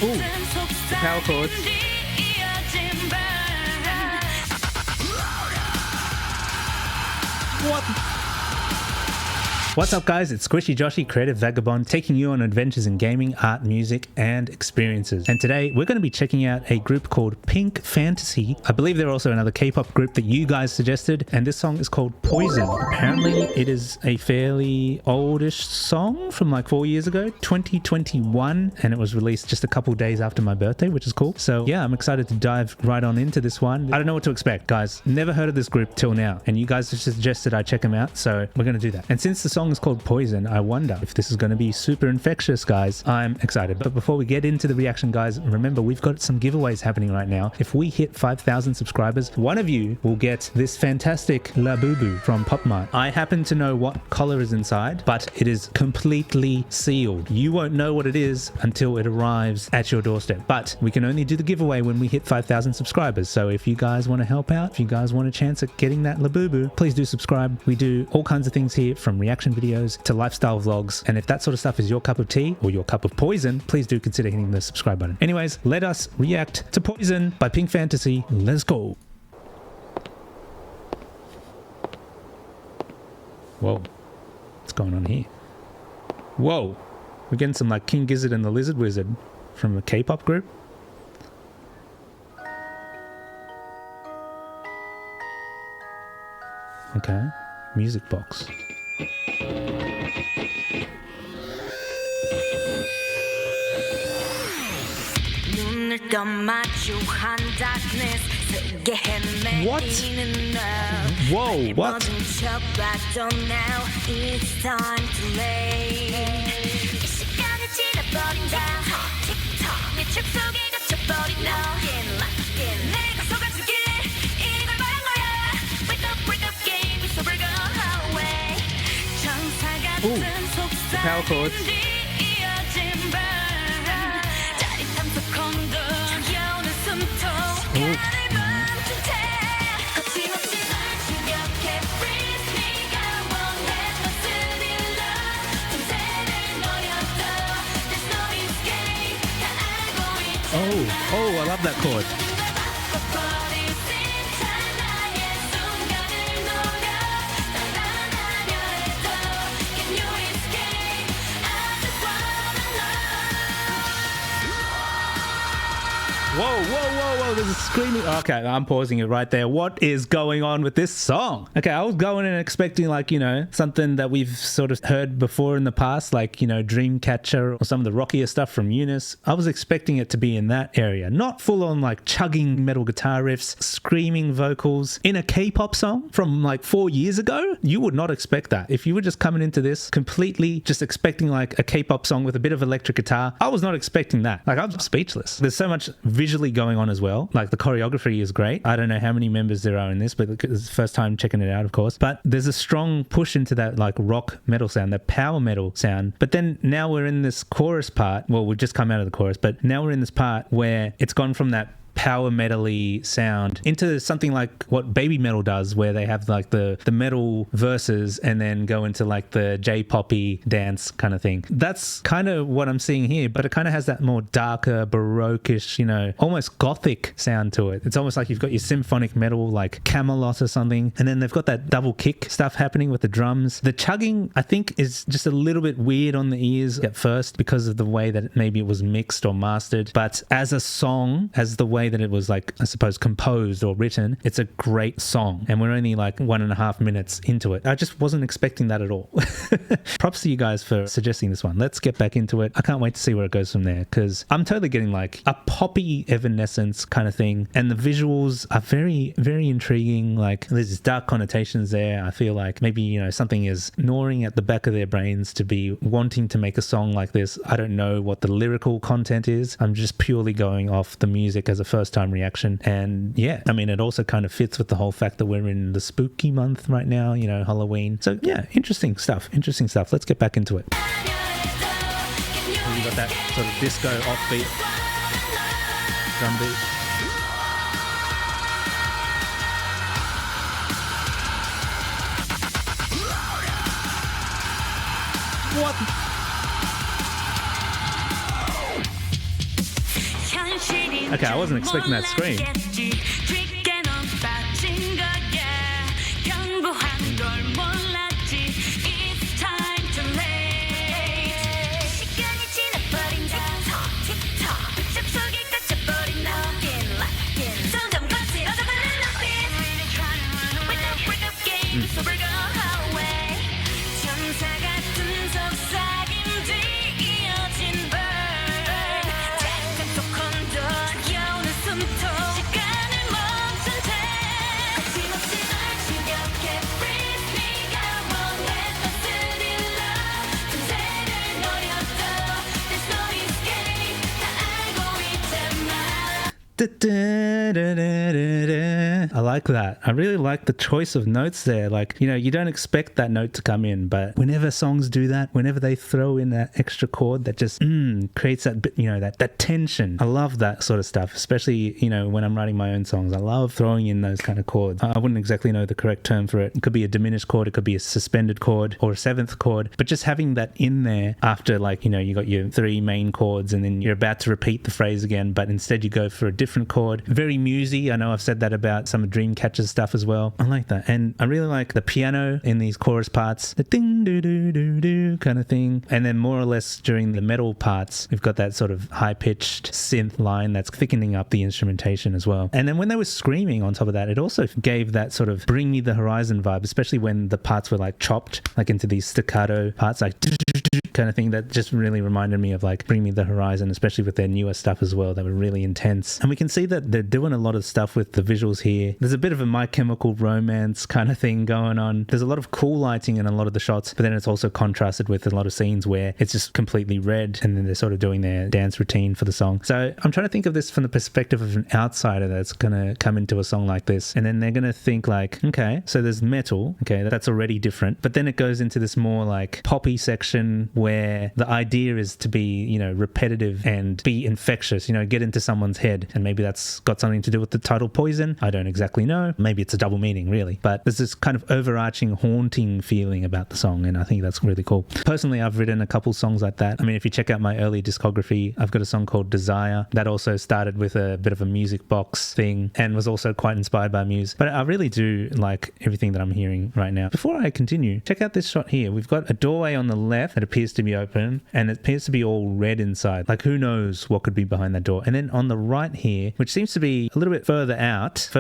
Ooh, the power chords. What? What's up, guys? It's SquishyJoshy, Creative Vagabond, taking you on adventures in gaming, art, music, and experiences. And today we're going to be checking out a group called PinkFantasy. I believe they're also another K-pop group that you guys suggested, and this song is called Poison. Apparently it is a fairly oldish song from like 4 years ago, 2021, and it was released just a couple days after my birthday, which is cool. So yeah, I'm excited to dive right on into this one. I don't know what to expect, guys. Never heard of this group till now, and you guys have suggested I check them out, so we're going to do that. And since the song is called Poison, I wonder if this is going to be super infectious, guys. I'm excited. But before we get into the reaction, guys, remember we've got some giveaways happening right now. If we hit 5,000 subscribers, one of you will get this fantastic Labubu from PopMart. I happen to know what color is inside, but it is completely sealed. You won't know what it is until it arrives at your doorstep. But we can only do the giveaway when we hit 5,000 subscribers. So if you guys want to help out, if you guys want a chance at getting that Labubu, please do subscribe. We do all kinds of things here, from reaction videos to lifestyle vlogs, and if that sort of stuff is your cup of tea or your cup of poison, please do consider hitting the subscribe button. Anyways, let us react to Poison by PinkFantasy. Let's go. Whoa, what's going on here? Whoa, we're getting some like King Gizzard and the Lizard Wizard from a K-pop group. Okay, music box. What? Whoa, what? Ooh, the power chords. Ooh. Oh, I love that chord. Whoa, there's a screaming. Okay, I'm pausing it right there. What is going on with this song? Okay, I was going and expecting like, you know, something that we've sort of heard before in the past, like, you know, Dreamcatcher or some of the rockier stuff from Eunice. I was expecting it to be in that area, not full on like chugging metal guitar riffs, screaming vocals in a K-pop song from like 4 years ago. You would not expect that. If you were just coming into this completely just expecting like a K-pop song with a bit of electric guitar, I was not expecting that. Like, I'm speechless. There's so much visually going on as well. Like, the choreography is great. I don't know how many members there are in this, but it's the first time checking it out, of course. But there's a strong push into that like rock metal sound, that power metal sound. But then now we're in this chorus part. Well, we've just come out of the chorus, but now we're in this part where it's gone from that power metal-y sound into something like what BABYMETAL does, where they have like the metal verses and then go into like the J-poppy dance kind of thing. That's kind of what I'm seeing here, but it kind of has that more darker, baroque-ish, you know, almost gothic sound to it. It's almost like you've got your symphonic metal like Camelot or something, and then they've got that double kick stuff happening with the drums. The chugging, I think, is just a little bit weird on the ears at first because of the way that maybe it was mixed or mastered, but as a song, as the way that it was like, I suppose, composed or written, it's a great song, and we're only like 1.5 minutes into it. I just wasn't expecting that at all. Props to you guys for suggesting this one. Let's get back into it. I can't wait to see where it goes from there, because I'm totally getting like a poppy Evanescence kind of thing, and the visuals are very, very intriguing. Like, there's these dark connotations there. I feel like maybe, you know, something is gnawing at the back of their brains to be wanting to make a song like this. I don't know what the lyrical content is. I'm just purely going off the music as a first time reaction. And yeah, I mean, it also kind of fits with the whole fact that we're in the spooky month right now, you know, Halloween. So yeah, interesting stuff. Let's get back into it. You got that sort of disco offbeat drum beat. What? Okay, I wasn't expecting that scream. I like that. I really like the choice of notes there. Like, you know, you don't expect that note to come in, but whenever songs do that, whenever they throw in that extra chord that just creates that bit, you know, that tension. I love that sort of stuff, especially, you know, when I'm writing my own songs. I love throwing in those kind of chords. I wouldn't exactly know the correct term for it. It could be a diminished chord, it could be a suspended chord or a seventh chord, but just having that in there after, like, you know, you got your three main chords and then you're about to repeat the phrase again, but instead you go for a different chord. Very musy. I know I've said that about some of Dreamcatcher's stuff as well. I like that. And I really like the piano in these chorus parts, the ding doo doo doo doo kind of thing. And then more or less during the metal parts, we've got that sort of high-pitched synth line that's thickening up the instrumentation as well. And then when they were screaming on top of that, it also gave that sort of Bring Me the Horizon vibe, especially when the parts were like chopped, like into these staccato parts, like kind of thing. That just really reminded me of like Bring Me the Horizon, especially with their newer stuff as well. They were really intense. And we can see that they're doing a lot of stuff with the visuals here. There's a bit of a My Chemical Romance kind of thing going on. There's a lot of cool lighting in a lot of the shots, but then it's also contrasted with a lot of scenes where it's just completely red and then they're sort of doing their dance routine for the song. So I'm trying to think of this from the perspective of an outsider that's going to come into a song like this, and then they're going to think like, okay, so there's metal, okay, that's already different, but then it goes into this more like poppy section where the idea is to be, you know, repetitive and be infectious, you know, get into someone's head, and maybe that's got something to do with the title Poison. I don't exactly know. Maybe it's a double meaning, really, but there's this kind of overarching haunting feeling about the song, and I think that's really cool. Personally, I've written a couple songs like that. I mean, if you check out my early discography, I've got a song called Desire that also started with a bit of a music box thing and was also quite inspired by Muse. But I really do like everything that I'm hearing right now. Before I continue, check out this shot here. We've got a doorway on the left that appears to be open, and it appears to be all red inside. Like, who knows what could be behind that door. And then on the right here, which seems to be a little bit further out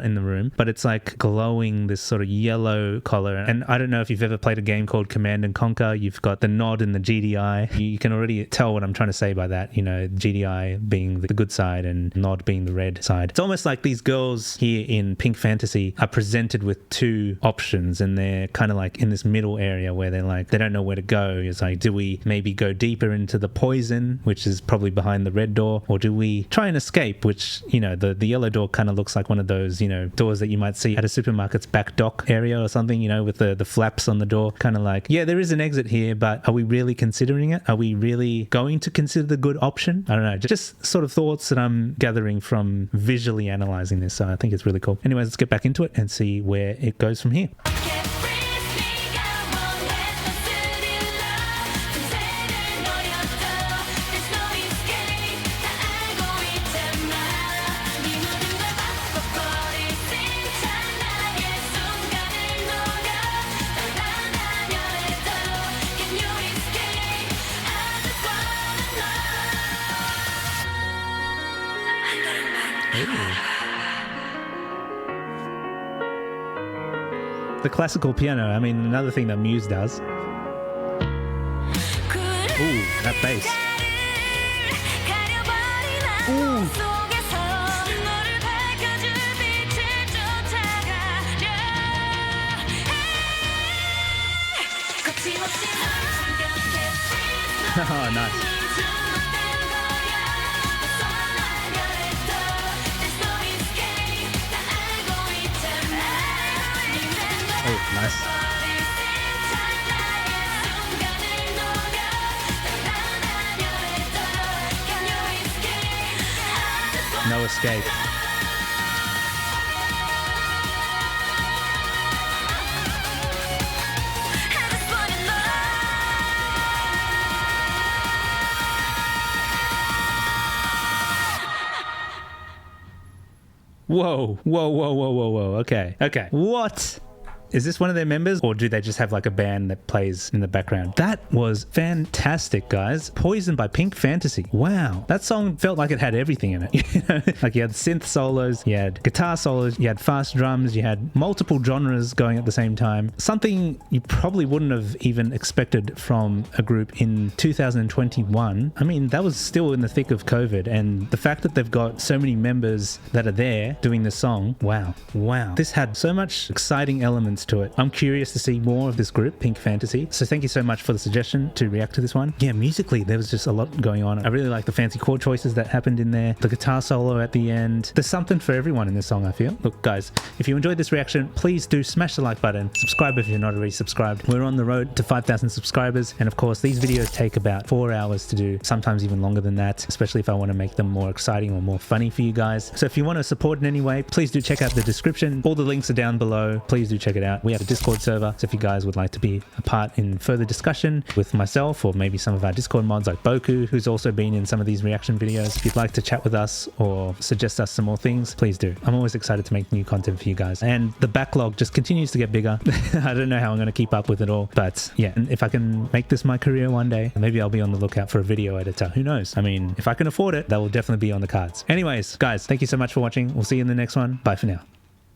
in the room, but it's like glowing this sort of yellow color. And I don't know if you've ever played a game called Command and Conquer. You've got the nod and the GDI. You can already tell what I'm trying to say by that, you know, GDI being the good side and nod being the red side. It's almost like these girls here in PinkFantasy are presented with two options, and they're kind of like in this middle area where they're like, they don't know where to go. It's like, do we maybe go deeper into the poison, which is probably behind the red door, or do we try and escape, which, you know, the yellow door kind of looks like one of those, you know, doors that you might see at a supermarket's back dock area or something, you know, with the flaps on the door, kind of like, yeah, there is an exit here, but are we really considering it? Are we really going to consider the good option? I don't know, just sort of thoughts that I'm gathering from visually analyzing this. So I think it's really cool. Anyways, let's get back into it and see where it goes from here. The classical piano, I mean, another thing that Muse does. Ooh, that bass. Ooh. Oh, nice. Oh, nice. No escape. Whoa, whoa, whoa, whoa, whoa, whoa. Okay. What? Is this one of their members, or do they just have like a band that plays in the background? That was fantastic, guys. Poison by PinkFantasy. Wow. That song felt like it had everything in it. You know? Like you had synth solos, you had guitar solos, you had fast drums, you had multiple genres going at the same time. Something you probably wouldn't have even expected from a group in 2021. I mean, that was still in the thick of COVID, and the fact that they've got so many members that are there doing this song, wow. This had so much exciting elements to it. I'm curious to see more of this group, PinkFantasy. So thank you so much for the suggestion to react to this one. Yeah, musically, there was just a lot going on. I really like the fancy chord choices that happened in there. The guitar solo at the end. There's something for everyone in this song, I feel. Look, guys, if you enjoyed this reaction, please do smash the like button. Subscribe if you're not already subscribed. We're on the road to 5,000 subscribers. And of course, these videos take about 4 hours to do, sometimes even longer than that, especially if I want to make them more exciting or more funny for you guys. So if you want to support in any way, please do check out the description. All the links are down below. Please do check it out. We have a Discord server, so if you guys would like to be a part in further discussion with myself or maybe some of our Discord mods like Boku, who's also been in some of these reaction videos, if you'd like to chat with us or suggest us some more things, please do. I'm always excited to make new content for you guys, and the backlog just continues to get bigger. I don't know how I'm going to keep up with it all, but yeah, and if I can make this my career one day, maybe I'll be on the lookout for a video editor. Who knows? I mean, if I can afford it, that will definitely be on the cards. Anyways, guys, thank you so much for watching. We'll see you in the next one. Bye for now.